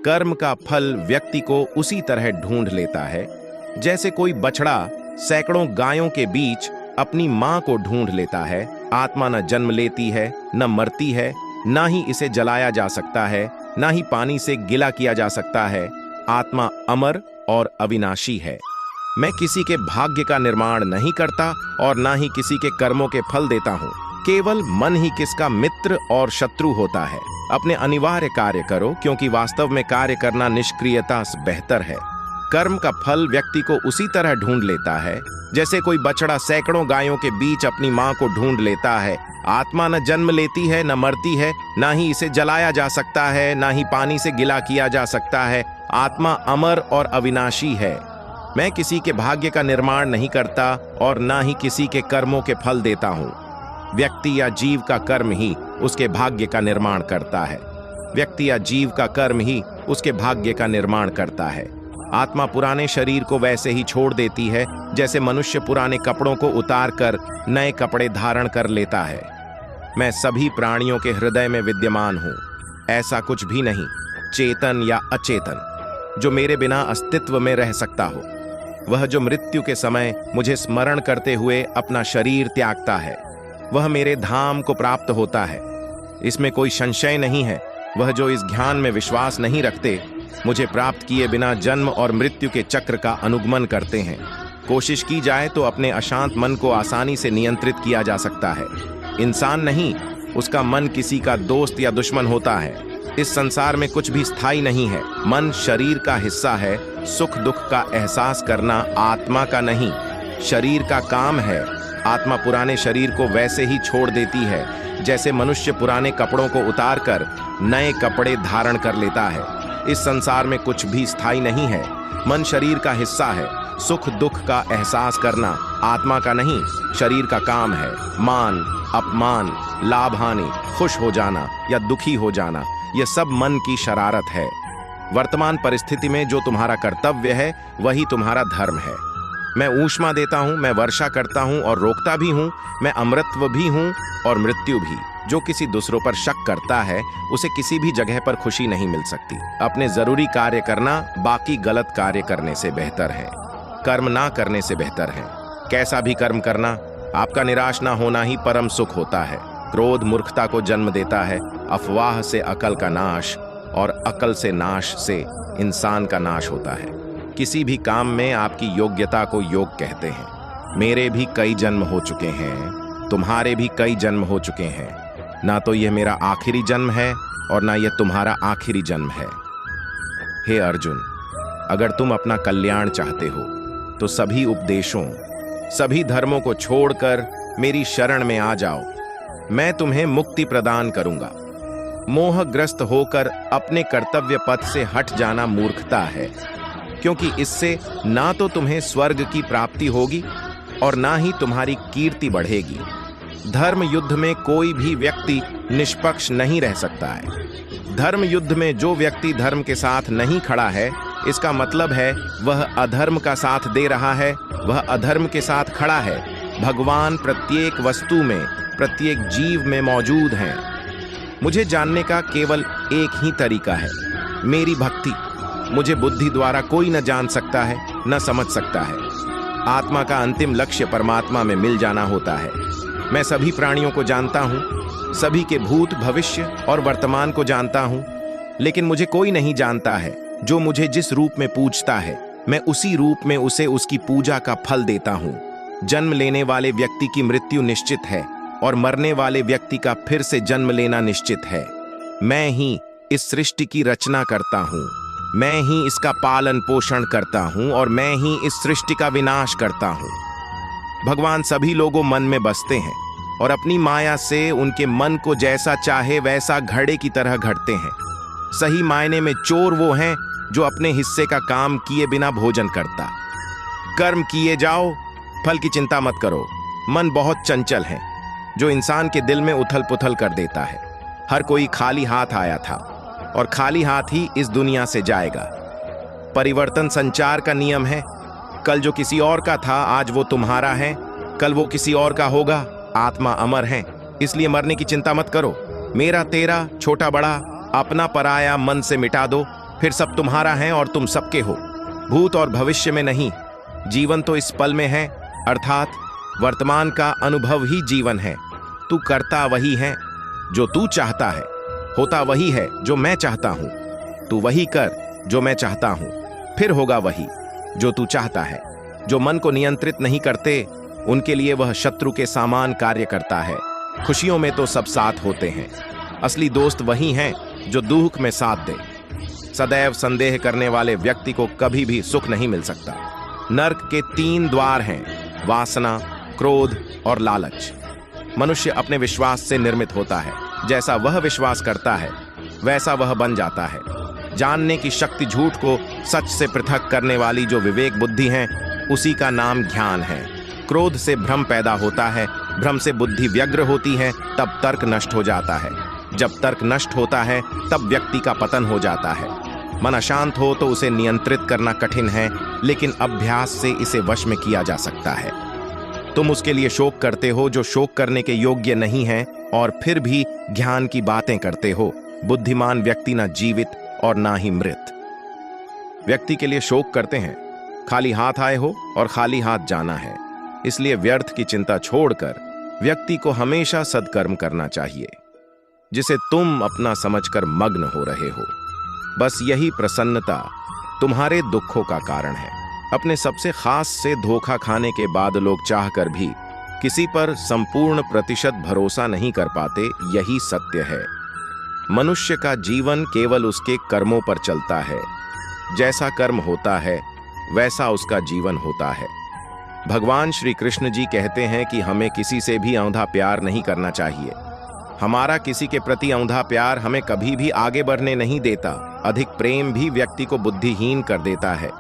कर्म का फल व्यक्ति को उसी तरह ढूंढ लेता है जैसे कोई बछड़ा सैकड़ों गायों के बीच अपनी मां को ढूंढ लेता है। आत्मा न जन्म लेती है, न मरती है, ना ही इसे जलाया जा सकता है, ना ही पानी से गिला किया जा सकता है। आत्मा अमर और अविनाशी है। मैं किसी के भाग्य का निर्माण नहीं करता और ना ही किसी के कर्मों के फल देता हूँ। केवल मन ही किसका मित्र और शत्रु होता है। अपने अनिवार्य कार्य करो, क्योंकि वास्तव में कार्य करना निष्क्रियता से बेहतर है। कर्म का फल व्यक्ति को उसी तरह ढूंढ लेता है जैसे कोई बछड़ा सैकड़ों गायों के बीच अपनी मां को ढूंढ लेता है। आत्मा न जन्म लेती है, न मरती है, ना ही इसे जलाया जा सकता है, ना ही पानी से गिला किया जा सकता है। आत्मा अमर और अविनाशी है। मैं किसी के भाग्य का निर्माण नहीं करता और ना ही किसी के कर्मों के फल देता हूँ। व्यक्ति या जीव का कर्म ही उसके भाग्य का निर्माण करता है। व्यक्ति या जीव का कर्म ही उसके भाग्य का निर्माण करता है। आत्मा पुराने शरीर को वैसे ही छोड़ देती है जैसे मनुष्य पुराने कपड़ों को उतार कर नए कपड़े धारण कर लेता है। मैं सभी प्राणियों के हृदय में विद्यमान हूँ। ऐसा कुछ भी नहीं, चेतन या अचेतन, जो मेरे बिना अस्तित्व में रह सकता हो। वह जो मृत्यु के समय मुझे स्मरण करते हुए अपना शरीर त्यागता है, वह मेरे धाम को प्राप्त होता है। इसमें कोई संशय नहीं है। वह जो इस ज्ञान में विश्वास नहीं रखते, मुझे प्राप्त किए बिना जन्म और मृत्यु के चक्र का अनुगमन करते हैं। कोशिश की जाए तो अपने अशांत मन को आसानी से नियंत्रित किया जा सकता है। इंसान नहीं, उसका मन किसी का दोस्त या दुश्मन होता है। इस संसार में कुछ भी स्थायी नहीं है। मन शरीर का हिस्सा है। सुख दुख का एहसास करना आत्मा का नहीं, शरीर का काम है। आत्मा पुराने शरीर को वैसे ही छोड़ देती है जैसे मनुष्य पुराने कपड़ों को उतारकर नए कपड़े धारण कर लेता है। इस संसार में कुछ भी स्थायी नहीं है। मन शरीर का हिस्सा है। सुख दुख का एहसास करना आत्मा का नहीं, शरीर का काम है। मान अपमान, लाभ हानि, खुश हो जाना या दुखी हो जाना, यह सब मन की शरारत है। वर्तमान परिस्थिति में जो तुम्हारा कर्तव्य है वही तुम्हारा धर्म है। मैं ऊष्मा देता हूँ, मैं वर्षा करता हूँ और रोकता भी हूँ। मैं अमृतत्व भी हूँ और मृत्यु भी। जो किसी दूसरों पर शक करता है उसे किसी भी जगह पर खुशी नहीं मिल सकती। अपने जरूरी कार्य करना बाकी गलत कार्य करने से बेहतर है। कर्म ना करने से बेहतर है। कैसा भी कर्म करना, आपका निराश ना होना ही परम सुख होता है। क्रोध मूर्खता को जन्म देता है। अफवाह से अकल का नाश और अकल से नाश से इंसान का नाश होता है। किसी भी काम में आपकी योग्यता को योग कहते हैं। मेरे भी कई जन्म हो चुके हैं, तुम्हारे भी कई जन्म हो चुके हैं। ना तो यह मेरा आखिरी जन्म है और ना यह तुम्हारा आखिरी जन्म है। हे अर्जुन, अगर तुम अपना कल्याण चाहते हो तो सभी उपदेशों, सभी धर्मों को छोड़कर मेरी शरण में आ जाओ। मैं तुम्हें मुक्ति प्रदान करूंगा। मोहग्रस्त होकर अपने कर्तव्य पथ से हट जाना मूर्खता है, क्योंकि इससे ना तो तुम्हें स्वर्ग की प्राप्ति होगी और ना ही तुम्हारी कीर्ति बढ़ेगी। धर्म युद्ध में कोई भी व्यक्ति निष्पक्ष नहीं रह सकता है। धर्म युद्ध में जो व्यक्ति धर्म के साथ नहीं खड़ा है, इसका मतलब है वह अधर्म का साथ दे रहा है, वह अधर्म के साथ खड़ा है। भगवान प्रत्येक वस्तु में, प्रत्येक जीव में मौजूद हैं। मुझे जानने का केवल एक ही तरीका है, मेरी भक्ति। मुझे बुद्धि द्वारा कोई न जान सकता है, न समझ सकता है। आत्मा का अंतिम लक्ष्य परमात्मा में मिल जाना होता है। मैं सभी प्राणियों को जानता हूँ, सभी के भूत, भविष्य और वर्तमान को जानता हूँ, लेकिन मुझे कोई नहीं जानता है। जो मुझे जिस रूप में पूजता है, मैं उसी रूप में उसे उसकी पूजा का फल देता हूँ। जन्म लेने वाले व्यक्ति की मृत्यु निश्चित है और मरने वाले व्यक्ति का फिर से जन्म लेना निश्चित है। मैं ही इस सृष्टि की रचना करता हूँ, मैं ही इसका पालन पोषण करता हूँ और मैं ही इस सृष्टि का विनाश करता हूँ। भगवान सभी लोगों मन में बसते हैं और अपनी माया से उनके मन को जैसा चाहे वैसा घड़े की तरह घड़ते हैं। सही मायने में चोर वो हैं जो अपने हिस्से का काम किए बिना भोजन करता। कर्म किए जाओ, फल की चिंता मत करो। मन बहुत चंचल है, जो इंसान के दिल में उथल पुथल कर देता है। हर कोई खाली हाथ आया था और खाली हाथ ही इस दुनिया से जाएगा। परिवर्तन संचार का नियम है। कल जो किसी और का था, आज वो तुम्हारा है, कल वो किसी और का होगा। आत्मा अमर है, इसलिए मरने की चिंता मत करो। मेरा तेरा, छोटा बड़ा, अपना पराया मन से मिटा दो। फिर सब तुम्हारा है और तुम सबके हो, भूत और भविष्य में नहीं। जीवन तो इस पल में है, अर्थात वर्तमान का अनुभव ही जीवन है। तू करता वही है जो तू चाहता है, होता वही है जो मैं चाहता हूं। तू वही कर जो मैं चाहता हूं, फिर होगा वही जो तू चाहता है। जो मन को नियंत्रित नहीं करते, उनके लिए वह शत्रु के समान कार्य करता है। खुशियों में तो सब साथ होते हैं, असली दोस्त वही हैं जो दुख में साथ दे। सदैव संदेह करने वाले व्यक्ति को कभी भी सुख नहीं मिल सकता। नरक के 3 द्वार हैं, वासना, क्रोध और लालच। मनुष्य अपने विश्वास से निर्मित होता है। जैसा वह विश्वास करता है वैसा वह बन जाता है। जानने की शक्ति झूठ को सच से पृथक करने वाली जो विवेक बुद्धि है, उसी का नाम ज्ञान है। क्रोध से भ्रम पैदा होता है, भ्रम से बुद्धि व्यग्र होती है, तब तर्क नष्ट हो जाता है। जब तर्क नष्ट होता है तब व्यक्ति का पतन हो जाता है। मन अशांत हो तो उसे नियंत्रित करना कठिन है, लेकिन अभ्यास से इसे वश में किया जा सकता है। तुम उसके लिए शोक करते हो जो शोक करने के योग्य नहीं है, और फिर भी ज्ञान की बातें करते हो। बुद्धिमान व्यक्ति ना जीवित और ना ही मृत। व्यक्ति के लिए शोक करते हैं, खाली हाथ आए हो और खाली हाथ जाना है। इसलिए व्यर्थ की चिंता छोड़कर व्यक्ति को हमेशा सद्कर्म करना चाहिए, जिसे तुम अपना समझकर मग्न हो रहे हो। बस यही प्रसन्नता तुम्हारे दुखों का कारण है। अपने सबसे खास से धोखा खाने के बाद लोग चाहकर भी किसी पर संपूर्ण प्रतिशत भरोसा नहीं कर पाते, यही सत्य है। मनुष्य का जीवन केवल उसके कर्मों पर चलता है। जैसा कर्म होता है वैसा उसका जीवन होता है। भगवान श्री कृष्ण जी कहते हैं कि हमें किसी से भी औंधा प्यार नहीं करना चाहिए। हमारा किसी के प्रति औंधा प्यार हमें कभी भी आगे बढ़ने नहीं देता। अधिक प्रेम भी व्यक्ति को बुद्धिहीन कर देता है।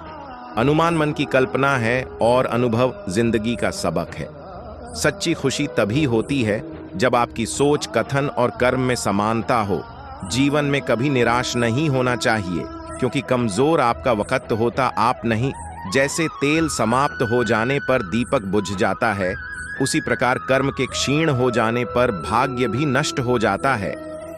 अनुमान मन की कल्पना है और अनुभव जिंदगी का सबक है। सच्ची खुशी तभी होती है जब आपकी सोच, कथन और कर्म में समानता हो। जीवन में कभी निराश नहीं होना चाहिए, क्योंकि कमजोर आपका वक्त होता, आप नहीं। जैसे तेल समाप्त हो जाने पर दीपक बुझ जाता है, उसी प्रकार कर्म के क्षीण हो जाने पर भाग्य भी नष्ट हो जाता है।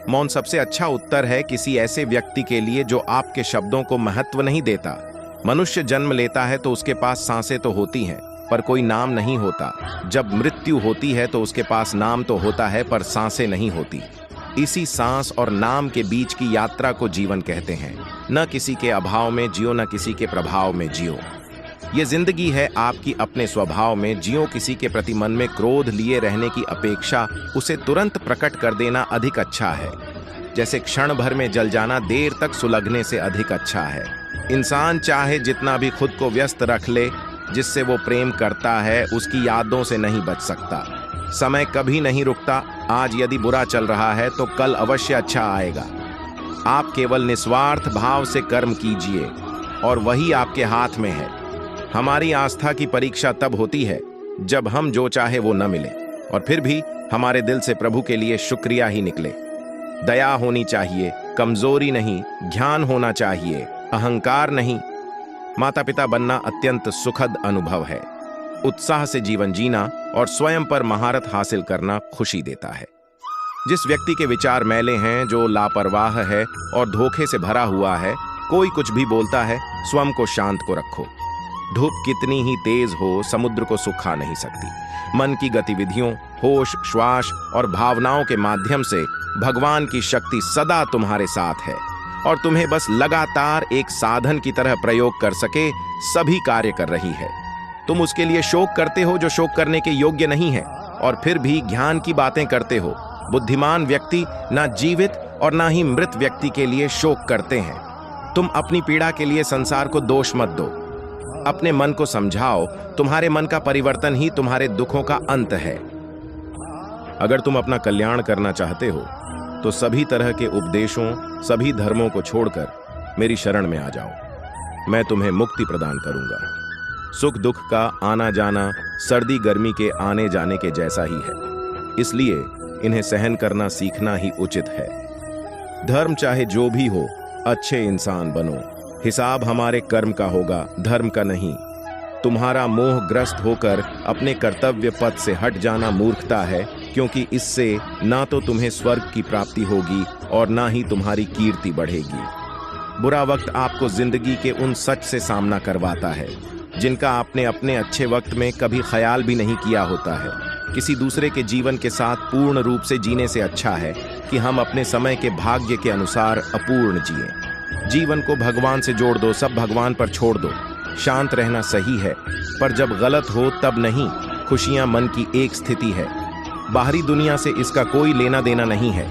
मौन सबसे अच्छा उत्तर है किसी ऐसे व्यक्ति के लिए जो आपके शब्दों को महत्व नहीं देता। मनुष्य जन्म लेता है तो उसके पास सांसें तो होती हैं, पर कोई नाम नहीं होता। जब मृत्यु होती है तो उसके पास नाम तो होता है, पर सांसें नहीं होती। इसी सांस और नाम के बीच की यात्रा को जीवन कहते हैं। न किसी के अभाव में जियो, न किसी के प्रभाव में जियो। ये जिंदगी है आपकी अपने स्वभाव में जियो। किसी के प्रति मन में क्रोध लिए रहने की अपेक्षा उसे तुरंत प्रकट कर देना अधिक अच्छा है। जैसे क्षण भर में जल जाना देर तक सुलगने से अधिक अच्छा है। इंसान चाहे जितना भी खुद को व्यस्त रख ले, जिससे वो प्रेम करता है उसकी यादों से नहीं बच सकता। समय कभी नहीं रुकता। आज यदि बुरा चल रहा है तो कल अवश्य अच्छा आएगा। आप केवल निस्वार्थ भाव से कर्म कीजिए और वही आपके हाथ में है। हमारी आस्था की परीक्षा तब होती है जब हम जो चाहे वो न मिले, और फिर भी हमारे दिल से प्रभु के लिए शुक्रिया ही निकले। दया होनी चाहिए, कमजोरी नहीं। ज्ञान होना चाहिए, अहंकार नहीं। माता पिता बनना अत्यंत सुखद अनुभव है। उत्साह से जीवन जीना और स्वयं पर महारत हासिल करना खुशी देता है। जिस व्यक्ति के विचार मैले हैं, जो लापरवाह है और धोखे से भरा हुआ है, कोई कुछ भी बोलता है, स्वयं को शांत को रखो। धूप कितनी ही तेज हो, समुद्र को सुखा नहीं सकती। मन की गतिविधियों, होश, श्वास और भावनाओं के माध्यम से भगवान की शक्ति सदा तुम्हारे साथ है, और तुम्हें बस लगातार एक साधन की तरह प्रयोग कर सके सभी कार्य कर रही है। तुम उसके लिए शोक करते हो जो शोक करने के योग्य नहीं है, और फिर भी ज्ञान की बातें करते हो। बुद्धिमान व्यक्ति ना जीवित और ना ही मृत व्यक्ति के लिए शोक करते हैं। तुम अपनी पीड़ा के लिए संसार को दोष मत दो। अपने मन को समझाओ, तुम्हारे मन का परिवर्तन ही तुम्हारे दुखों का अंत है। अगर तुम अपना कल्याण करना चाहते हो तो सभी तरह के उपदेशों, सभी धर्मों को छोड़कर मेरी शरण में आ जाओ। मैं तुम्हें मुक्ति प्रदान करूंगा। सुख दुख का आना जाना सर्दी गर्मी के आने जाने के जैसा ही है, इसलिए इन्हें सहन करना सीखना ही उचित है। धर्म चाहे जो भी हो, अच्छे इंसान बनो। हिसाब हमारे कर्म का होगा, धर्म का नहीं। तुम्हारा मोहग्रस्त होकर अपने कर्तव्य पथ से हट जाना मूर्खता है, क्योंकि इससे ना तो तुम्हें स्वर्ग की प्राप्ति होगी और ना ही तुम्हारी कीर्ति बढ़ेगी। बुरा वक्त आपको जिंदगी के उन सच से सामना करवाता है जिनका आपने अपने अच्छे वक्त में कभी ख्याल भी नहीं किया होता है। किसी दूसरे के जीवन के साथ पूर्ण रूप से जीने से अच्छा है कि हम अपने समय के भाग्य के अनुसार अपूर्ण जिएं। जीवन को भगवान से जोड़ दो, सब भगवान पर छोड़ दो। शांत रहना सही है, पर जब गलत हो तब नहीं। खुशियां मन की एक स्थिति है, बाहरी दुनिया से इसका कोई लेना देना नहीं है।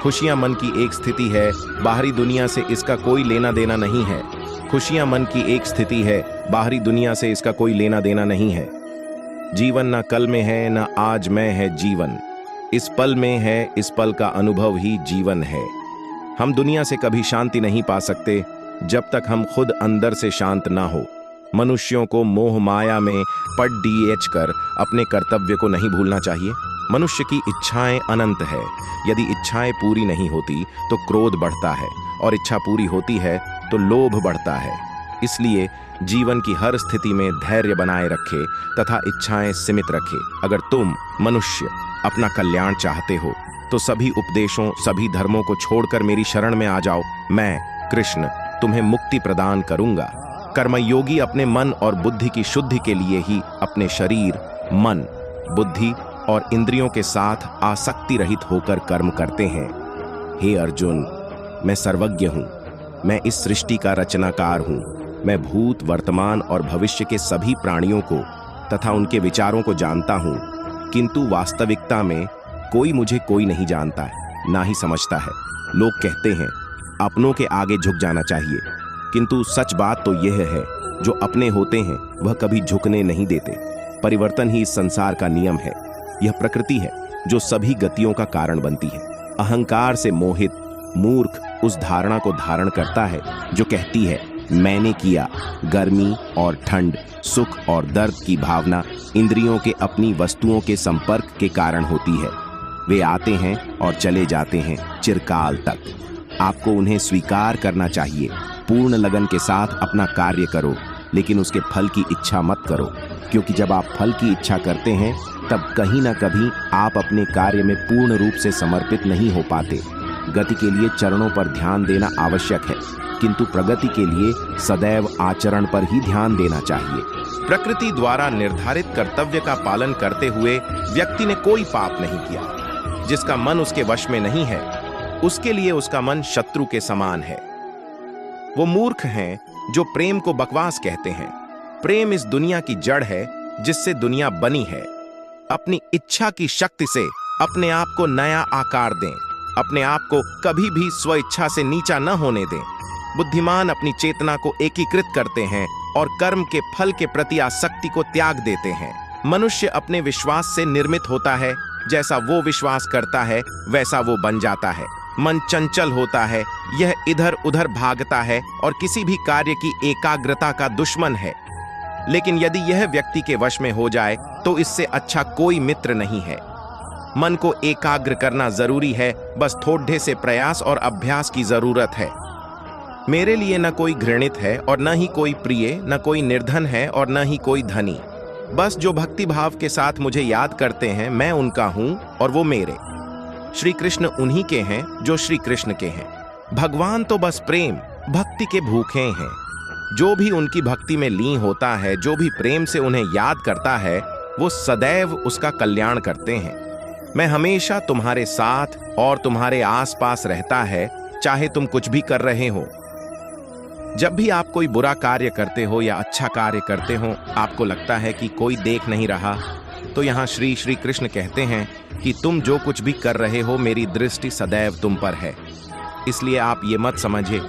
खुशियां मन की एक स्थिति है, बाहरी दुनिया से इसका कोई लेना देना नहीं है। खुशियां मन की एक स्थिति है, बाहरी दुनिया से इसका कोई लेना देना नहीं है। जीवन ना कल में है ना आज में है जीवन, इस पल में है, इस पल का अनुभव ही जीवन है। हम दुनिया से कभी शांति नहीं पा सकते जब तक हम खुद अंदर से शांत ना हो। मनुष्यों को मोह माया में पड़ कर अपने कर्तव्य को नहीं भूलना चाहिए। मनुष्य की इच्छाएं अनंत है। यदि इच्छाएं पूरी नहीं होती तो क्रोध बढ़ता है, और इच्छा पूरी होती है तो लोभ बढ़ता है। इसलिए जीवन की हर स्थिति में धैर्य बनाए रखे तथा इच्छाएं सीमित रखे। अगर तुम मनुष्य अपना कल्याण चाहते हो तो सभी उपदेशों, सभी धर्मों को छोड़कर मेरी शरण में आ जाओ। मैं कृष्ण तुम्हें मुक्ति प्रदान करूंगा। कर्मयोगी अपने मन और बुद्धि की शुद्धि के लिए ही अपने शरीर, मन, बुद्धि और इंद्रियों के साथ आसक्ति रहित होकर कर्म करते हैं। हे अर्जुन, मैं सर्वज्ञ हूं, मैं इस सृष्टि का रचनाकार हूं। मैं भूत, वर्तमान और भविष्य के सभी प्राणियों को तथा उनके विचारों को जानता हूं, किंतु वास्तविकता में कोई नहीं जानता है, ना ही समझता है। लोग कहते हैं अपनों के आगे झुक जाना चाहिए, किंतु सच बात तो यह है, जो अपने होते हैं वह कभी झुकने नहीं देते। परिवर्तन ही इस संसार का नियम है। यह प्रकृति है जो सभी गतियों का कारण बनती है। अहंकार से मोहित मूर्ख उस धारणा को धारण करता है जो कहती है मैंने किया। गर्मी और ठंड, सुख और दर्द की भावना इंद्रियों के अपनी वस्तुओं के संपर्क के कारण होती है। वे आते हैं और चले जाते हैं चिरकाल तक। आपको उन्हें स्वीकार करना चाहिए। पूर्ण लगन के साथ अपना कार्य करो, लेकिन उसके फल की इच्छा मत करो, क्योंकि जब आप फल की इच्छा करते हैं तब कहीं ना कहीं आप अपने कार्य में पूर्ण रूप से समर्पित नहीं हो पाते। गति के लिए चरणों पर ध्यान देना आवश्यक है, किंतु प्रगति के लिए सदैव आचरण पर ही ध्यान देना चाहिए। प्रकृति द्वारा निर्धारित कर्तव्य का पालन करते हुए व्यक्ति ने कोई पाप नहीं किया। जिसका मन उसके वश में नहीं है, उसके लिए उसका मन शत्रु के समान है। वो मूर्ख हैं जो प्रेम को बकवास कहते हैं। प्रेम इस दुनिया की जड़ है जिससे दुनिया बनी है। अपनी इच्छा की शक्ति से अपने आप को नया आकार दें। अपने आप को कभी भी स्वेच्छा से नीचा न होने दें। बुद्धिमान अपनी चेतना को एकीकृत करते हैं और कर्म के फल के प्रति आसक्ति को त्याग देते हैं। मनुष्य अपने विश्वास से निर्मित होता है। जैसा वो विश्वास करता है वैसा वो बन जाता है। मन चंचल होता है, यह इधर उधर भागता है और किसी भी कार्य की एकाग्रता का दुश्मन है। लेकिन यदि यह व्यक्ति के वश में हो जाए तो इससे अच्छा कोई मित्र नहीं है। मन को एकाग्र करना जरूरी है, बस थोड़े से प्रयास और अभ्यास की जरूरत है। मेरे लिए न कोई घृणित है और न ही कोई प्रिय, न कोई निर्धन है और न ही कोई धनी। बस जो भक्ति भाव के साथ मुझे याद करते हैं, मैं उनका हूं और वो मेरे। श्री कृष्ण उन्हीं के हैं जो श्री कृष्ण के हैं। भगवान तो बस प्रेम, भक्ति के भूखे हैं। जो भी उनकी भक्ति में लीन होता है, जो भी प्रेम से उन्हें याद करता है, वो सदैव उसका कल्याण करते हैं। मैं हमेशा तुम्हारे साथ और तुम्हारे आसपास रहता है, चाहे तुम कुछ भी कर रहे हो। जब भी आप कोई बुरा कार्य करते हो या अच्छा कार्य करते हो, आपको लगता है कि कोई देख नहीं रहा, तो यहाँ श्री कृष्ण कहते हैं कि तुम जो कुछ भी कर रहे हो, मेरी दृष्टि सदैव तुम पर है। इसलिए आप ये मत समझे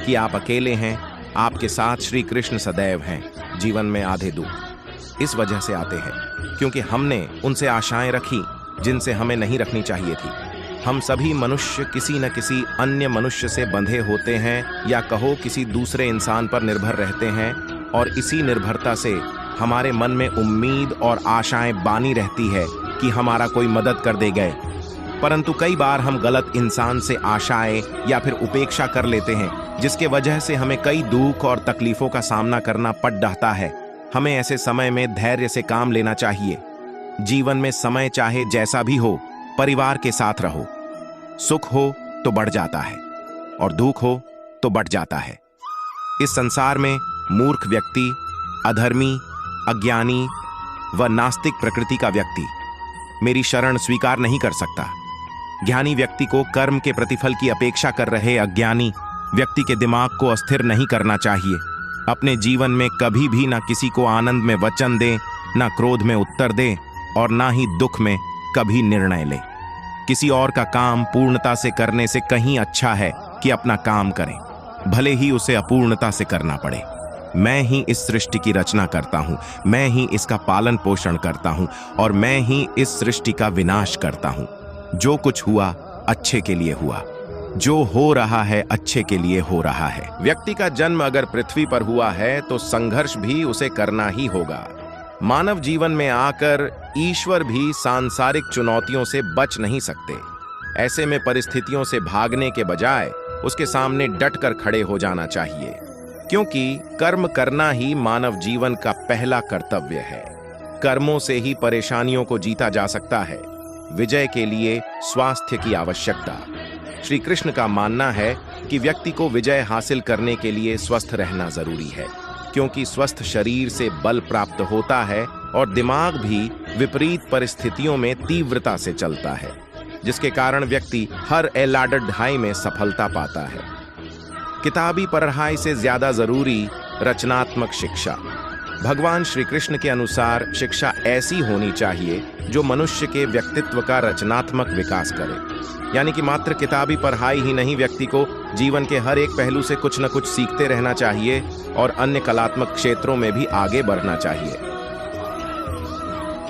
कि आप अकेले हैं। आपके साथ श्री कृष्ण सदैव हैं। जीवन में आधे दुख इस वजह से आते हैं क्योंकि हमने उनसे आशाएं रखी जिनसे हमें नहीं रखनी चाहिए थी। हम सभी मनुष्य किसी न किसी अन्य मनुष्य से बंधे होते हैं, या कहो किसी दूसरे इंसान पर निर्भर रहते हैं, और इसी निर्भरता से हमारे मन में उम्मीद और आशाएं बानी रहती है कि हमारा कोई मदद कर दे गए। परंतु कई बार हम गलत इंसान से आशाएं या फिर उपेक्षा कर लेते हैं, जिसके वजह से हमें कई दुख और तकलीफों का सामना करना पड़ जाता है। हमें ऐसे समय में धैर्य से काम लेना चाहिए। जीवन में समय चाहे जैसा भी हो, परिवार के साथ रहो। सुख हो तो बढ़ जाता है और दुख हो तो बट जाता है। इस संसार में मूर्ख व्यक्ति, अधर्मी, अज्ञानी व नास्तिक प्रकृति का व्यक्ति मेरी शरण स्वीकार नहीं कर सकता। ज्ञानी व्यक्ति को कर्म के प्रतिफल की अपेक्षा कर रहे अज्ञानी व्यक्ति के दिमाग को अस्थिर नहीं करना चाहिए। अपने जीवन में कभी भी ना किसी को आनंद में वचन दे, ना क्रोध में उत्तर दे और ना ही दुख में कभी निर्णय ले। किसी और का काम पूर्णता से करने से कहीं अच्छा है कि अपना काम करें, भले ही उसे अपूर्णता से करना पड़े। मैं ही इस सृष्टि की रचना करता हूं, मैं ही इसका पालन पोषण करता हूं और मैं ही इस सृष्टि का विनाश करता हूं। जो कुछ हुआ अच्छे के लिए हुआ, जो हो रहा है अच्छे के लिए हो रहा है। व्यक्ति का जन्म अगर पृथ्वी पर हुआ है तो संघर्ष भी उसे करना ही होगा। मानव जीवन में आकर ईश्वर भी सांसारिक चुनौतियों से बच नहीं सकते। ऐसे में परिस्थितियों से भागने के बजाय उसके सामने डटकर खड़े हो जाना चाहिए, क्योंकि कर्म करना ही मानव जीवन का पहला कर्तव्य है। कर्मों से ही परेशानियों को जीता जा सकता है। विजय के लिए स्वास्थ्य की आवश्यकता। श्री कृष्ण का मानना है कि व्यक्ति को विजय हासिल करने के लिए स्वस्थ रहना जरूरी है, क्योंकि स्वस्थ शरीर से बल प्राप्त होता है और दिमाग भी विपरीत परिस्थितियों में तीव्रता से चलता है, जिसके कारण व्यक्ति हर एलाडढ़ाई में सफलता पाता है। किताबी पढ़ाई से ज्यादा जरूरी रचनात्मक शिक्षा। भगवान श्री कृष्ण के अनुसार शिक्षा ऐसी होनी चाहिए जो मनुष्य के व्यक्तित्व का रचनात्मक विकास करे। यानी कि मात्र किताबी पढ़ाई ही नहीं, व्यक्ति को जीवन के हर एक पहलू से कुछ न कुछ सीखते रहना चाहिए और अन्य कलात्मक क्षेत्रों में भी आगे बढ़ना चाहिए।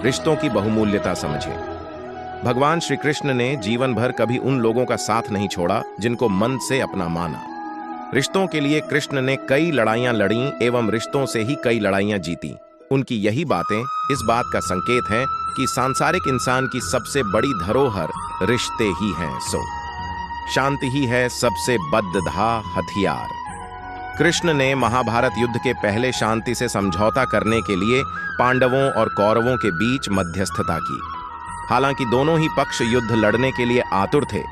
रिश्तों की बहुमूल्यता समझें। भगवान श्री कृष्ण ने जीवन भर कभी उन लोगों का साथ नहीं छोड़ा जिनको मन से अपना माना। रिश्तों के लिए कृष्ण ने कई लड़ाइयां लड़ी एवं रिश्तों से ही कई लड़ाइयां जीती। उनकी यही बातें इस बात का संकेत हैं कि सांसारिक इंसान की सबसे बड़ी धरोहर रिश्ते ही हैं। शांति ही है सबसे बद्धधा हथियार। कृष्ण ने महाभारत युद्ध के पहले शांति से समझौता करने के लिए पांडवों और कौरवों के बीच मध्यस्थता की। हालांकि दोनों ही पक्ष युद्ध लड़ने के लिए आतुर थे,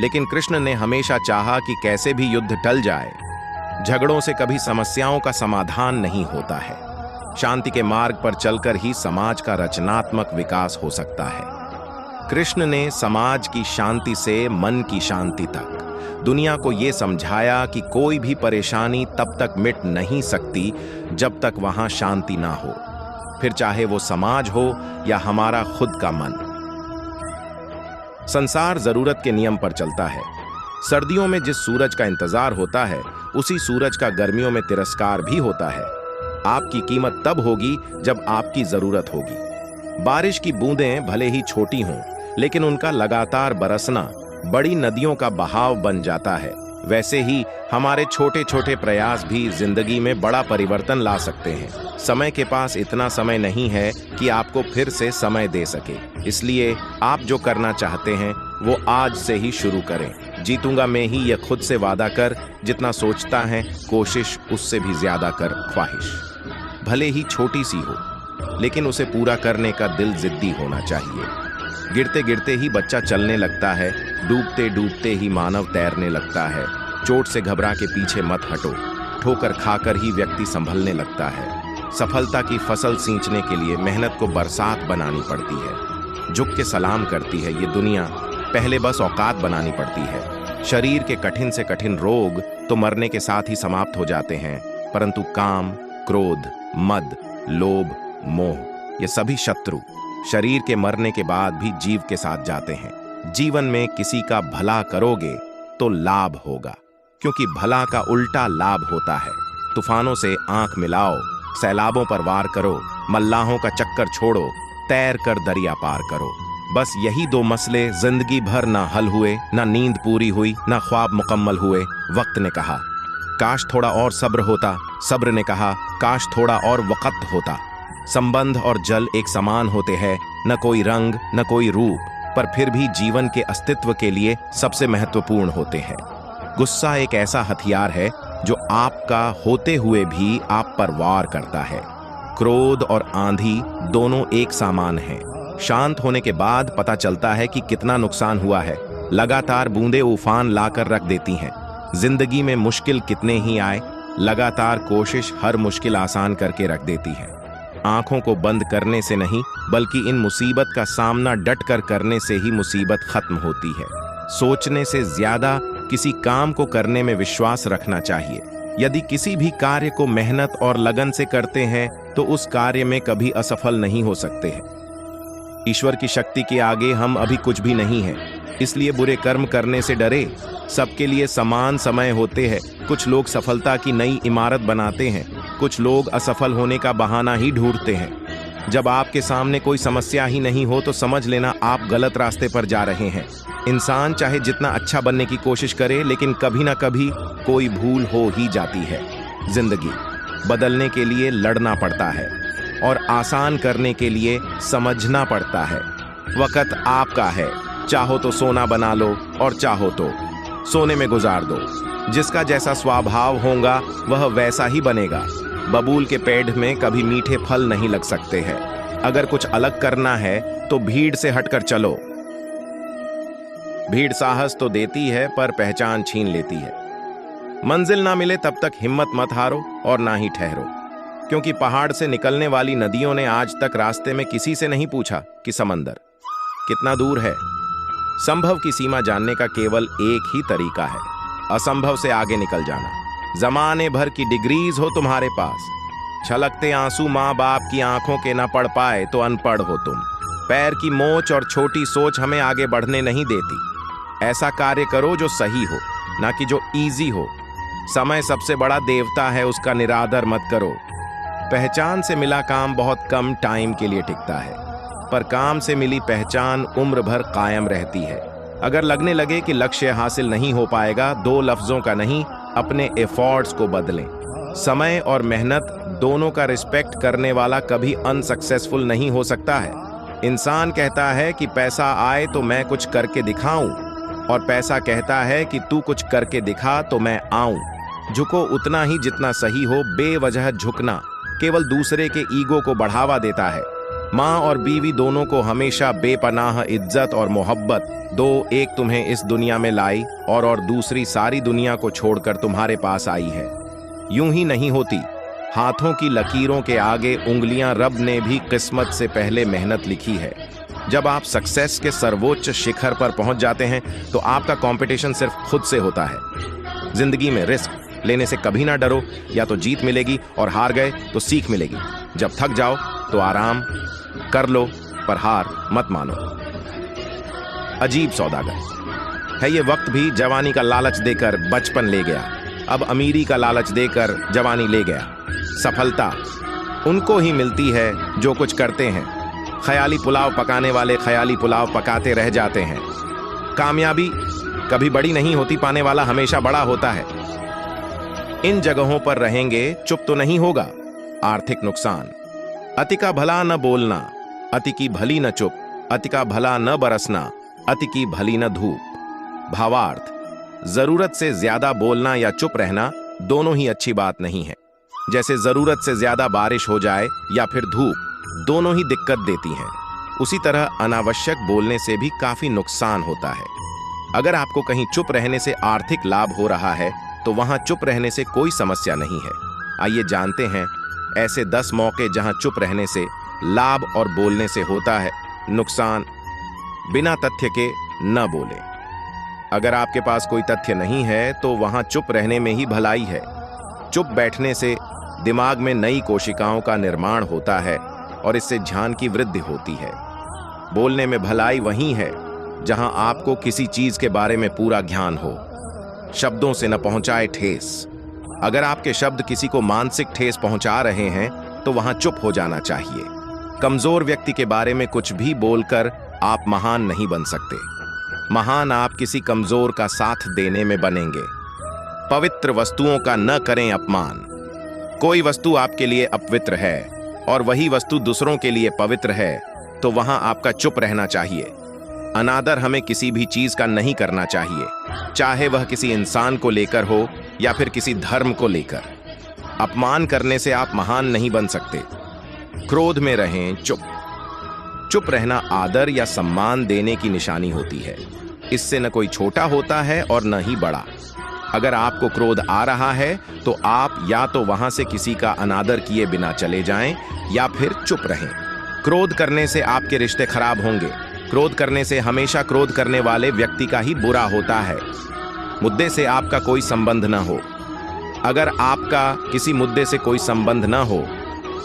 लेकिन कृष्ण ने हमेशा चाहा कि कैसे भी युद्ध टल जाए। झगड़ों से कभी समस्याओं का समाधान नहीं होता है। शांति के मार्ग पर चलकर ही समाज का रचनात्मक विकास हो सकता है। कृष्ण ने समाज की शांति से मन की शांति तक दुनिया को यह समझाया कि कोई भी परेशानी तब तक मिट नहीं सकती जब तक वहां शांति ना हो, फिर चाहे वो समाज हो या हमारा खुद का मन। संसार जरूरत के नियम पर चलता है। सर्दियों में जिस सूरज का इंतजार होता है, उसी सूरज का गर्मियों में तिरस्कार भी होता है। आपकी कीमत तब होगी जब आपकी जरूरत होगी। बारिश की बूंदें भले ही छोटी हों, लेकिन उनका लगातार बरसना बड़ी नदियों का बहाव बन जाता है। वैसे ही हमारे छोटे छोटे प्रयास भी जिंदगी में बड़ा परिवर्तन ला सकते हैं। समय के पास इतना समय नहीं है कि आपको फिर से समय दे सके, इसलिए आप जो करना चाहते हैं वो आज से ही शुरू करें। जीतूंगा मैं ही ये खुद से वादा कर, जितना सोचता है कोशिश उससे भी ज्यादा कर। ख्वाहिश भले ही छोटी सी हो, लेकिन उसे पूरा करने का दिल जिद्दी होना चाहिए। गिरते गिरते ही बच्चा चलने लगता है, डूबते डूबते ही मानव तैरने लगता है। चोट से घबरा के पीछे मत हटो, ठोकर खाकर ही व्यक्ति संभलने लगता है। सफलता की फसल सींचने के लिए मेहनत को बरसात बनानी पड़ती है। झुक के सलाम करती है ये दुनिया, पहले बस औकात बनानी पड़ती है। शरीर के कठिन से कठिन रोग तो मरने के साथ ही समाप्त हो जाते हैं, परंतु काम, क्रोध, मद, लोभ, मोह ये सभी शत्रु शरीर के मरने के बाद भी जीव के साथ जाते हैं। जीवन में किसी का भला करोगे तो लाभ होगा, क्योंकि भला का उल्टा लाभ होता है। तूफानों से आंख मिलाओ, सैलाबों पर वार करो, मल्लाहों का चक्कर छोड़ो, तैर कर दरिया पार करो। बस यही दो मसले जिंदगी भर ना हल हुए, ना नींद पूरी हुई, ना ख्वाब मुकम्मल हुए। वक्त ने कहा काश थोड़ा और सब्र होता, सब्र ने कहा काश थोड़ा और वक़्त होता। संबंध और जल एक समान होते हैं, न कोई रंग न कोई रूप, पर फिर भी जीवन के अस्तित्व के लिए सबसे महत्वपूर्ण होते हैं। गुस्सा एक ऐसा हथियार है जो आपका होते हुए भी आप पर वार करता है। क्रोध और आंधी दोनों एक समान हैं। शांत होने के बाद पता चलता है कि कितना नुकसान हुआ है। लगातार बूंदें उफान लाकर रख देती हैं। जिंदगी में मुश्किल कितने ही आए, लगातार कोशिश हर मुश्किल आसान करके रख देती है। आंखों को बंद करने से नहीं, बल्कि इन मुसीबत का सामना डट कर करने से ही मुसीबत खत्म होती है। सोचने से ज्यादा किसी काम को करने में विश्वास रखना चाहिए। यदि किसी भी कार्य को मेहनत और लगन से करते हैं तो उस कार्य में कभी असफल नहीं हो सकते हैं। ईश्वर की शक्ति के आगे हम अभी कुछ भी नहीं हैं, इसलिए बुरे कर्म करने से डरे। सबके लिए समान समय होते हैं। कुछ लोग सफलता की नई इमारत बनाते हैं, कुछ लोग असफल होने का बहाना ही ढूंढते हैं। जब आपके सामने कोई समस्या ही नहीं हो तो समझ लेना आप गलत रास्ते पर जा रहे हैं। इंसान चाहे जितना अच्छा बनने की कोशिश करे, लेकिन कभी ना कभी कोई भूल हो ही जाती है। जिंदगी बदलने के लिए लड़ना पड़ता है और आसान करने के लिए समझना पड़ता है। वक्त आपका है, चाहो तो सोना बना लो और चाहो तो सोने में गुजार दो। जिसका जैसा स्वभाव होगा वह वैसा ही बनेगा। बबूल के पेड़ में कभी मीठे फल नहीं लग सकते हैं। अगर कुछ अलग करना है तो भीड़ से हटकर चलो। भीड़ साहस तो देती है पर पहचान छीन लेती है। मंजिल ना मिले तब तक हिम्मत मत हारो और ना ही ठहरो, क्योंकि पहाड़ से निकलने वाली नदियों ने आज तक रास्ते में किसी से नहीं पूछा कि समंदर कितना दूर है। संभव की सीमा जानने का केवल एक ही तरीका है, असंभव से आगे निकल जाना। जमाने भर की डिग्रीज हो तुम्हारे पास, छलकते आंसू माँ बाप की आंखों के ना पढ़ पाए तो अनपढ़ हो तुम। पैर की मोच और छोटी सोच हमें आगे बढ़ने नहीं देती। ऐसा कार्य करो जो सही हो, ना कि जो इजी हो। समय सबसे बड़ा देवता है, उसका निरादर मत करो। पहचान से मिला काम बहुत कम टाइम के लिए टिकता है, पर काम से मिली पहचान उम्र भर कायम रहती है। अगर लगने लगे कि लक्ष्य हासिल नहीं हो पाएगा, दो लफ्जों का नहीं, अपने एफर्ट्स को बदलें। समय और मेहनत दोनों का रिस्पेक्ट करने वाला कभी अनसक्सेसफुल नहीं हो सकता है। इंसान कहता है कि पैसा आए तो मैं कुछ करके दिखाऊं, और पैसा कहता है कि तू कुछ करके दिखा तो मैं आऊं। झुको उतना ही जितना सही हो। बेवजह झुकना केवल दूसरे के ईगो को बढ़ावा देता है। माँ और बीवी दोनों को हमेशा बेपनाह इज्जत और मोहब्बत दो। एक तुम्हें इस दुनिया में लाई और दूसरी सारी दुनिया को छोड़कर तुम्हारे पास आई है। यूं ही नहीं होती। हाथों की लकीरों के आगे उंगलियां रब ने भी किस्मत से पहले मेहनत लिखी है। जब आप सक्सेस के सर्वोच्च शिखर पर पहुंच जाते हैं तो आपका कंपटीशन सिर्फ खुद से होता है। जिंदगी में रिस्क लेने से कभी ना डरो, या तो जीत मिलेगी और हार गए तो सीख मिलेगी। जब थक जाओ तो आराम कर लो, पर हार मत मानो। अजीब सौदागर है ये वक्त भी, जवानी का लालच देकर बचपन ले गया, अब अमीरी का लालच देकर जवानी ले गया। सफलता उनको ही मिलती है जो कुछ करते हैं। ख्याली पुलाव पकाने वाले ख्याली पुलाव पकाते रह जाते हैं। कामयाबी कभी बड़ी नहीं होती, पाने वाला हमेशा बड़ा होता है। इन जगहों पर रहेंगे चुप तो नहीं होगा। आर्थिक नुकसान। अति का भला न बोलना, अति की भली न चुप, अति का भला न बरसना, अति की भली न धूप। भावार्थ, जरूरत से ज्यादा बोलना या चुप रहना दोनों ही अच्छी बात नहीं है। जैसे जरूरत से ज्यादा बारिश हो जाए या फिर धूप, दोनों ही दिक्कत देती हैं। उसी तरह अनावश्यक बोलने से भी काफी नुकसान होता है। अगर आपको कहीं चुप रहने से आर्थिक लाभ हो रहा है तो वहां चुप रहने से कोई समस्या नहीं है। आइए जानते हैं ऐसे 10 मौके जहां चुप रहने से लाभ और बोलने से होता है नुकसान। बिना तथ्य के न बोले। अगर आपके पास कोई तथ्य नहीं है तो वहां चुप रहने में ही भलाई है। चुप बैठने से दिमाग में नई कोशिकाओं का निर्माण होता है और इससे ध्यान की वृद्धि होती है। बोलने में भलाई वहीं है जहां आपको किसी चीज के बारे में पूरा ज्ञान हो। शब्दों से न पहुंचाए ठेस। अगर आपके शब्द किसी को मानसिक ठेस पहुंचा रहे हैं तो वहां चुप हो जाना चाहिए। कमजोर व्यक्ति के बारे में कुछ भी बोलकर आप महान नहीं बन सकते। महान आप किसी कमजोर का साथ देने में बनेंगे। पवित्र वस्तुओं का न करें अपमान। कोई वस्तु आपके लिए अपवित्र है और वही वस्तु दूसरों के लिए पवित्र है तो वहां आपका चुप रहना चाहिए। अनादर हमें किसी भी चीज का नहीं करना चाहिए, चाहे वह किसी इंसान को लेकर हो या फिर किसी धर्म को लेकर। अपमान करने से आप महान नहीं बन सकते। क्रोध में रहें चुप। चुप रहना आदर या सम्मान देने की निशानी होती है। इससे न कोई छोटा होता है और न ही बड़ा। अगर आपको क्रोध आ रहा है तो आप या तो वहां से किसी का अनादर किए बिना चले जाएं या फिर चुप रहें। क्रोध करने से आपके रिश्ते खराब होंगे। क्रोध करने से हमेशा क्रोध करने वाले व्यक्ति का ही बुरा होता है। मुद्दे से आपका कोई संबंध न हो। अगर आपका किसी मुद्दे से कोई संबंध न हो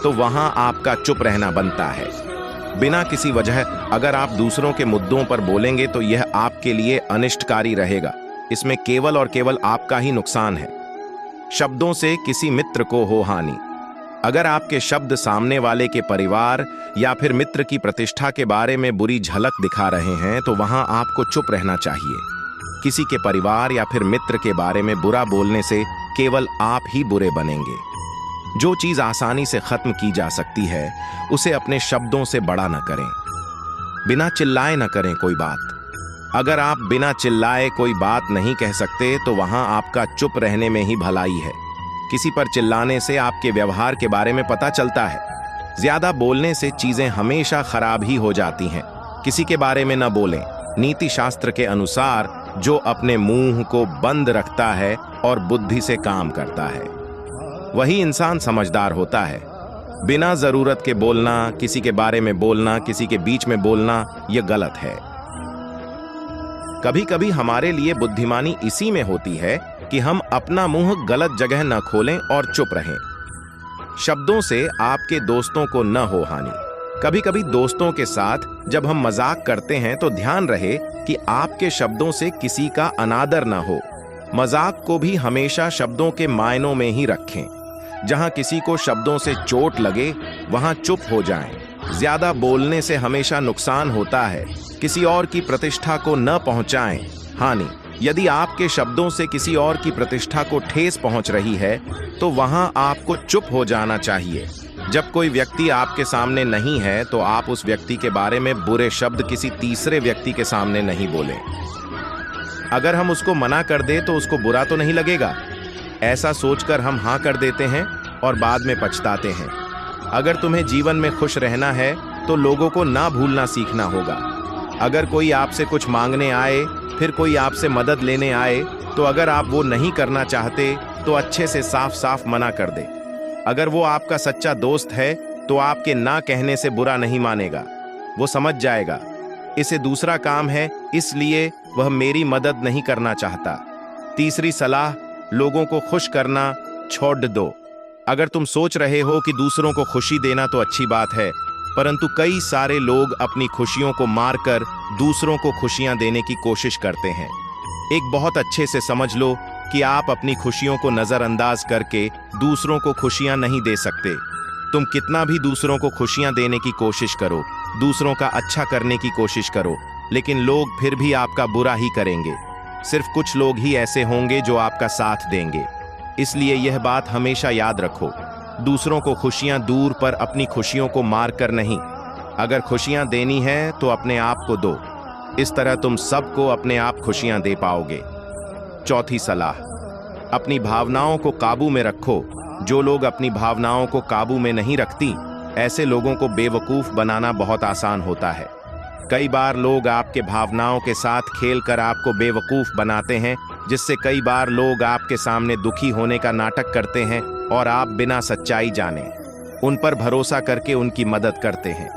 तो वहां आपका चुप रहना बनता है। बिना किसी वजह अगर आप दूसरों के मुद्दों पर बोलेंगे तो यह आपके लिए अनिष्टकारी रहेगा। इसमें केवल और केवल आपका ही नुकसान है। शब्दों से किसी मित्र को हो हानि। अगर आपके शब्द सामने वाले के परिवार या फिर मित्र की प्रतिष्ठा के बारे में बुरी झलक दिखा रहे हैं तो वहां आपको चुप रहना चाहिए। किसी के परिवार या फिर मित्र के बारे में बुरा बोलने से केवल आप ही बुरे बनेंगे। जो चीज आसानी से खत्म की जा सकती है उसे अपने शब्दों से बड़ा न करें। बिना चिल्लाए न करें कोई बात। अगर आप बिना चिल्लाए कोई बात नहीं कह सकते तो वहां आपका चुप रहने में ही भलाई है। किसी पर चिल्लाने से आपके व्यवहार के बारे में पता चलता है। ज्यादा बोलने से चीजें हमेशा खराब ही हो जाती हैं। किसी के बारे में न बोलें। नीति शास्त्र के अनुसार जो अपने मुंह को बंद रखता है और बुद्धि से काम करता है वही इंसान समझदार होता है। बिना जरूरत के बोलना, किसी के बारे में बोलना, किसी के बीच में बोलना, यह गलत है। कभी कभी हमारे लिए बुद्धिमानी इसी में होती है कि हम अपना मुंह गलत जगह न खोलें और चुप रहें। शब्दों से आपके दोस्तों को न हो हानि। कभी कभी दोस्तों के साथ जब हम मजाक करते हैं तो ध्यान रहे कि आपके शब्दों से किसी का अनादर न हो। मजाक को भी हमेशा शब्दों के मायनों में ही रखें। जहां किसी को शब्दों से चोट लगे वहां चुप हो जाएं। ज्यादा बोलने से हमेशा नुकसान होता है। किसी और की प्रतिष्ठा को न पहुंचाएं हानि। यदि आपके शब्दों से किसी और की प्रतिष्ठा को ठेस पहुंच रही है तो वहां आपको चुप हो जाना चाहिए। जब कोई व्यक्ति आपके सामने नहीं है तो आप उस व्यक्ति के बारे में बुरे शब्द किसी तीसरे व्यक्ति के सामने नहीं बोलें। अगर हम उसको मना कर दें तो उसको बुरा तो नहीं लगेगा। ऐसा सोचकर हम हाँ कर देते हैं और बाद में पछताते हैं। अगर तुम्हें जीवन में खुश रहना है तो लोगों को ना भूलना सीखना होगा। अगर कोई आपसे कुछ मांगने आए, फिर कोई आपसे मदद लेने आए तो अगर आप वो नहीं करना चाहते तो अच्छे से साफ साफ मना कर दे। अगर वो आपका सच्चा दोस्त है तो आपके ना कहने से बुरा नहीं मानेगा। वो समझ जाएगा इसे दूसरा काम है, इसलिए वह मेरी मदद नहीं करना चाहता। तीसरी सलाह, लोगों को खुश करना छोड़ दो। अगर तुम सोच रहे हो कि दूसरों को खुशी देना तो अच्छी बात है, परंतु कई सारे लोग अपनी खुशियों को मारकर दूसरों को खुशियां देने की कोशिश करते हैं। एक बहुत अच्छे से समझ लो कि आप अपनी खुशियों को नजरअंदाज करके दूसरों को खुशियां नहीं दे सकते। तुम कितना भी दूसरों को खुशियां देने की कोशिश करो, दूसरों का अच्छा करने की कोशिश करो, लेकिन लोग फिर भी आपका बुरा ही करेंगे। सिर्फ कुछ लोग ही ऐसे होंगे जो आपका साथ देंगे। इसलिए यह बात हमेशा याद रखो, दूसरों को खुशियां दूर पर अपनी खुशियों को मार कर नहीं। अगर खुशियां देनी है तो अपने आप को दो। इस तरह तुम सबको अपने आप खुशियां दे पाओगे। चौथी सलाह, अपनी भावनाओं को काबू में रखो। जो लोग अपनी भावनाओं को काबू में नहीं रखती, ऐसे लोगों को बेवकूफ बनाना बहुत आसान होता है। कई बार लोग आपके भावनाओं के साथ खेलकर आपको बेवकूफ बनाते हैं, जिससे कई बार लोग आपके सामने दुखी होने का नाटक करते हैं और आप बिना सच्चाई जाने उन पर भरोसा करके उनकी मदद करते हैं।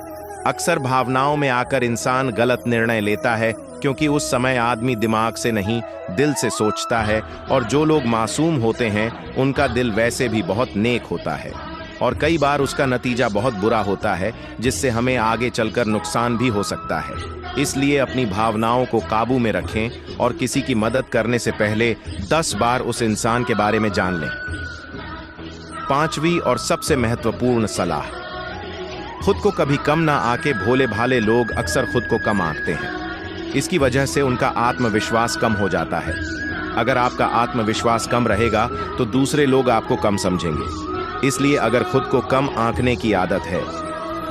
अक्सर भावनाओं में आकर इंसान गलत निर्णय लेता है, क्योंकि उस समय आदमी दिमाग से नहीं दिल से सोचता है, और जो लोग मासूम होते हैं उनका दिल वैसे भी बहुत नेक होता है और कई बार उसका नतीजा बहुत बुरा होता है, जिससे हमें आगे चलकर नुकसान भी हो सकता है। इसलिए अपनी भावनाओं को काबू में रखें और किसी की मदद करने से पहले 10 बार उस इंसान के बारे में जान लें। पांचवी और सबसे महत्वपूर्ण सलाह, खुद को कभी कम ना आके भोले भाले लोग अक्सर खुद को कम आंकते हैं। इसकी वजह से उनका आत्मविश्वास कम हो जाता है। अगर आपका आत्मविश्वास कम रहेगा तो दूसरे लोग आपको कम समझेंगे। इसलिए अगर खुद को कम आंकने की आदत है,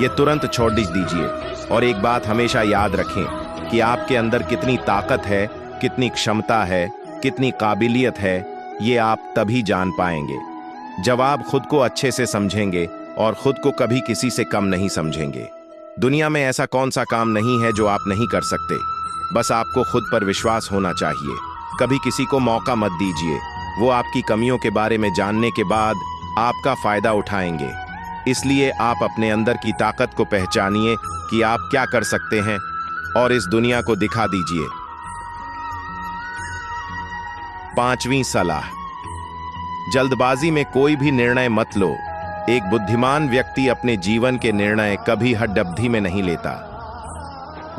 ये तुरंत छोड़ दीजिए। और एक बात हमेशा याद रखें कि आपके अंदर कितनी ताकत है, कितनी क्षमता है, कितनी काबिलियत है, ये आप तभी जान पाएंगे जब आप खुद को अच्छे से समझेंगे और खुद को कभी किसी से कम नहीं समझेंगे। दुनिया में ऐसा कौन सा काम नहीं है जो आप नहीं कर सकते, बस आपको खुद पर विश्वास होना चाहिए। कभी किसी को मौका मत दीजिए। वो आपकी कमियों के बारे में जानने के बाद आपका फायदा उठाएंगे। इसलिए आप अपने अंदर की ताकत को पहचानिए कि आप क्या कर सकते हैं और इस दुनिया को दिखा दीजिए। 5वीं सलाह, जल्दबाजी में कोई भी निर्णय मत लो। एक बुद्धिमान व्यक्ति अपने जीवन के निर्णय कभी हड्डबड्डी में नहीं लेता।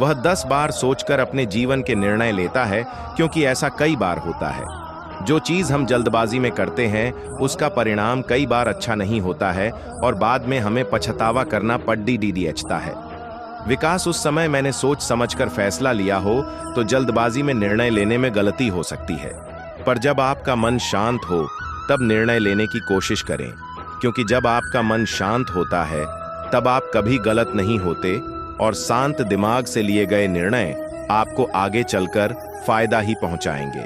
वह 10 बार सोचकर अपने जीवन के निर्णय लेता है, क्योंकि ऐसा कई बार होता है। जो चीज हम जल्दबाजी में करते हैं उसका परिणाम कई बार अच्छा नहीं होता है और बाद में हमें पछतावा करना पड़ता है। विकास, उस समय मैंने सोच समझकर फैसला लिया हो तो जल्दबाजी में निर्णय लेने में गलती हो सकती है, पर जब आपका मन शांत हो तब निर्णय लेने की कोशिश करें, क्योंकि जब आपका मन शांत होता है तब आप कभी गलत नहीं होते और शांत दिमाग से लिए गए निर्णय आपको आगे चलकर फायदा ही पहुंचाएंगे।